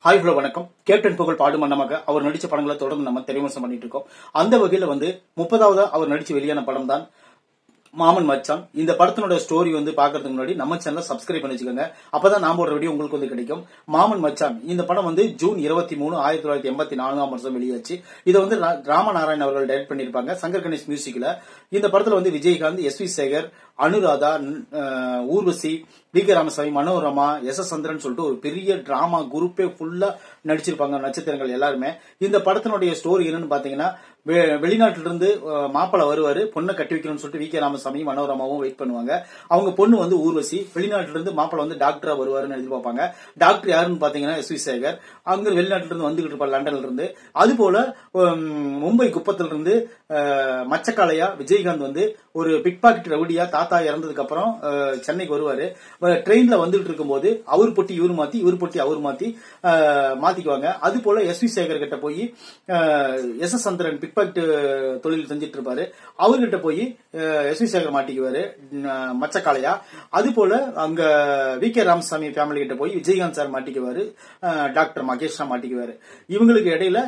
Hi hello வணக்கம். Captain புகழ் பாடும் மன்னமாக அவர் நடிச்ச படங்களை தொடர்ந்து நம்ம திரைவிமர்சனம் பண்ணிட்டு இருக்கோம். அந்த வகையில 30வது அவர் நடிச்சு வெளியான படம் தான் மாமன் மச்சான். இந்த படத்தினோட ஸ்டோரி பாக்குறதுக்கு முன்னாடி நம்ம சேனலை சப்ஸ்கிரைப் பண்ணி வச்சுக்கோங்க. அப்பதான் நான் போடுற வீடியோ உங்களுக்கு கிடைக்கும். மாமன் மச்சான் இந்த படம் ஜூன் 23, 1984 வெளியாச்சு. இதை ராமநாராயண் அவர்கள் டைரக்ட் பண்ணிருப்பாங்க. சங்கர் கணேஷ் மியூசிக்ல. இந்த படத்துல Vijayakanth, SV. Sekar, Anuradha, Urvashi, VK. Ramasamy, Manorama, SS. சந்திரன் சொல்லிட்டு ஒரு பெரிய டிராமா குரூப்பே ஃபுல்லா நடிச்சிருப்பாங்க நட்சத்திரங்கள் எல்லாருமே. இந்த படத்தினுடைய ஸ்டோரி என்னன்னு பாத்தீங்கன்னா, வெளிநாட்டிலிருந்து மாப்பிள்ள வருவாரு, பொண்ணை கட்டி வைக்கணும்னு சொல்லிட்டு வி.கே. ராமசாமி, மனோரமாவும் வெயிட் பண்ணுவாங்க. அவங்க பொண்ணு ஊர்வசி. வெளிநாட்டிலிருந்து மாப்பிள்ள டாக்டரா வருவாருன்னு எதிர்பார்ப்பாங்க. டாக்டர் யாருன்னு பாத்தீங்கன்னா எஸ்.வி. சேகர். அங்க வெளிநாட்டிலிருந்து வந்துகிட்டு இருப்பார், லண்டன்ல இருந்து. அது போல மும்பை குப்பத்திலிருந்து மச்சக்காளையா விஜயகாந்த் ஒரு பிக் பாக்கெட் ரவுடியா தாத்தா இறந்ததுக்கு அப்புறம் சென்னைக்கு வருவாரு. ட்ரெயின்ல வந்துட்டு இருக்கும் போது அவர் பொட்டி இவர் மாத்தி, இவர் பொட்டி அவர் மாத்தி மாத்திக்குவாங்க. அது போல எஸ்.வி. சேகர் கிட்ட போய் எஸ்.எஸ். சந்திரன் பிக் பாக்கெட் தொழில் செஞ்சிட்டு இருப்பாரு. அவர்கிட்ட போய் எஸ்.வி. சேகர் மாட்டிக்குவாரு மச்சக்காளையா. அது போல அங்க வி.கே. ராமசாமி ஃபேமிலி கிட்ட போய் விஜயகாந்த் சார் மாட்டிக்குவாரு, டாக்டர் மகேஷ் மாட்டிக்குவாரு. இவங்களுக்கு இடையில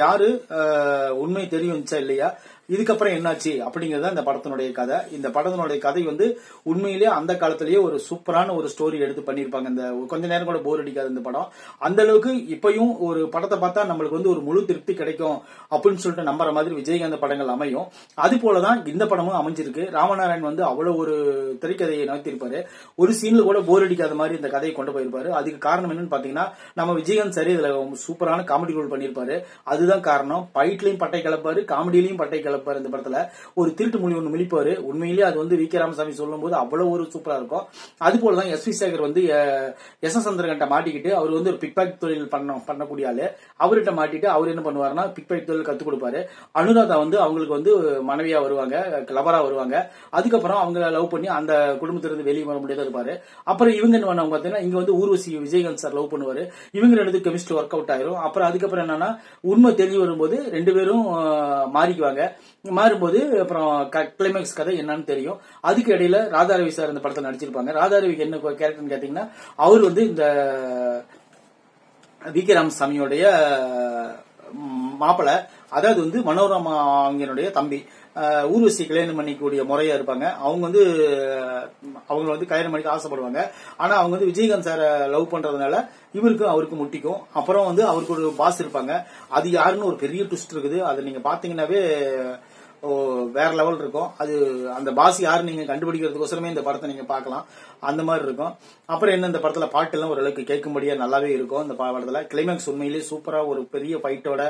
யாரு உண்மை தெரியும் இல்லையா, இதுக்கப்புறம் என்னாச்சு அப்படிங்கறத இந்த படத்தினுடைய கதை. இந்த படத்தினுடைய கதை உண்மையிலேயே அந்த காலத்திலேயே ஒரு சூப்பரான ஒரு ஸ்டோரி எடுத்து பண்ணிருப்பாங்க. இந்த கொஞ்ச நேரம் கூட போர் அடிக்காது இந்த படம். அந்த அளவுக்கு இப்பயும் ஒரு படத்தை பார்த்தா நம்மளுக்கு ஒரு முழு திருப்தி கிடைக்கும் அப்படின்னு சொல்லிட்டு நம்புற மாதிரி விஜயகாந்த் படங்கள் அமையும். அது போலதான் இந்த படமும் அமைஞ்சிருக்கு. ராமநாராயண் அவ்வளவு ஒரு திரைக்கதையை நகர்த்திருப்பாரு. ஒரு சீன்ல கூட போர் அடிக்காத மாதிரி இந்த கதையை கொண்டு போயிருப்பாரு. அதுக்கு காரணம் என்னன்னு பாத்தீங்கன்னா, நம்ம விஜயகாந்த் சரி இதுல சூப்பரான காமெடி ரோல் பண்ணிருப்பாரு. அதுதான் காரணம். ஃபைட்லயும் பட்டை கிளப்பாரு, காமெடியிலையும் பட்டை கிளப்பாரு. இந்த படத்துல ஒரு திருட்டு மொழி ஒண்ணு மிளிப்பாரு. உண்மையிலேயே அது வி.கே. ராமசாமி சொல்லும் போது அவ்வளவு ஒரு சூப்பரா இருக்கும். அது போலதான் எஸ்.வி. சேகர் எஸ்.எஸ். சந்திரன் மாட்டிக்கிட்டு அவர் ஒரு பிக் பாக்கெட் தொழில் பண்ணக்கூடிய ஆளு. அவர்கிட்ட மாட்டிட்டு அவர் என்ன பண்ணுவாருன்னா பிக் பாக்கெட் தொழில் கத்து கொடுப்பாரு. அனுராதா அவங்களுக்கு மனைவியா வருவாங்க, லவரா வருவாங்க. அதுக்கப்புறம் அவங்க லவ் பண்ணி அந்த குடும்பத்திலிருந்து வெளியே வர முடியாத இருப்பாரு. அப்புறம் இவங்க என்ன பண்ணுவாங்க பாத்தீங்கன்னா, இங்க ஊர்வசி விஜயகாந்த் சார் லவ் பண்ணுவாரு. இவங்க ரெண்டு கெமிஸ்ட்ரி ஒர்க் அவுட் ஆயிரும். அப்புறம் அதுக்கப்புறம் என்னன்னா, உண்மை தெரிய வரும்போது ரெண்டு பேரும் மாறிக்குவாங்க. மாறும்போது அப்புறம் கிளைமேக்ஸ் கதை என்னன்னு தெரியும். அதுக்கு இடையில ராதாரவி சார் இந்த படத்தில் நடிச்சிருப்பாங்க. ராதாரவிக்கு என்ன கேரக்டர்னு கேட்டீங்கன்னா, அவர் இந்த வி.கே. ராமசாமியோடைய மாப்பிள்ள, அதாவது மனோரமா அவங்களுடைய தம்பி. ஊர்வசி கல்யாணம் பண்ணிக்கூடிய முறையா இருப்பாங்க. அவங்க கல்யாணம் பண்ணிக்க ஆசைப்படுவாங்க. ஆனா அவங்க விஜயகாந்த் சார லவ் பண்றதுனால இவருக்கும் அவருக்கும் முட்டிக்கும். அப்புறம் அவருக்கு ஒரு பாஸ் இருப்பாங்க. அது யாருன்னு ஒரு பெரிய ட்விஸ்ட் இருக்குது. அதை நீங்க பாத்தீங்கன்னாவே வேற லெவல் இருக்கும். அது அந்த பாஸ் யாரு நீங்க கண்டுபிடிக்கிறதுக்கோசரமே இந்த படத்தை நீங்க பாக்கலாம். அந்த மாதிரி இருக்கும். அப்புறம் என்ன, இந்த படத்துல பாட்டு எல்லாம் ஓரளவுக்கு கேட்கும்படியா நல்லாவே இருக்கும். இந்த படத்துல கிளைமேக்ஸ் உண்மையிலேயே சூப்பரா ஒரு பெரிய ஃபைட்டோட,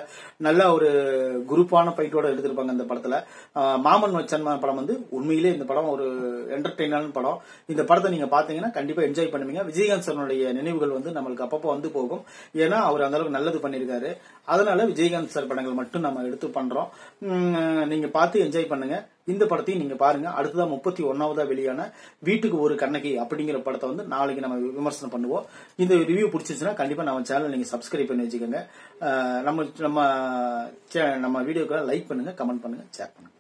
நல்ல ஒரு குரூப்பான ஃபைட்டோட எடுத்திருப்பாங்க இந்த படத்துல. மாமன் மச்சான் படம் உண்மையிலேயே இந்த படம் ஒரு என்டர்டெய்னான படம். இந்த படத்தை நீங்க பாத்தீங்கன்னா கண்டிப்பா என்ஜாய் பண்ணுவீங்க. விஜயகாந்த் சாருடைய நினைவுகள் நம்மளுக்கு அப்பப்போ போகும். ஏன்னா அவர் அந்த அளவுக்கு நல்லது பண்ணிருக்காரு. அதனால விஜயகாந்த் சார் படங்கள் மட்டும் நம்ம எடுத்து பண்றோம். நீங்க பார்த்து என்ஜாய் பண்ணுங்க. இந்த படத்தையும் நீங்க பாருங்க. அடுத்ததா 31வது வெளியான வீட்டுக்கு ஒரு கண்ணகி அப்படிங்கிற படத்தை நாளைக்கு நம்ம விமர்சனம் பண்ணுவோம். இந்த ரிவ்யூ பிடிச்சிருச்சுன்னா கண்டிப்பா நம்ம சேனல் நீங்க சப்ஸ்கிரைப் பண்ணி வச்சுக்கோங்க. நம்ம வீடியோக்கு லைக் பண்ணுங்க, கமெண்ட் பண்ணுங்க, ஷேர் பண்ணுங்க.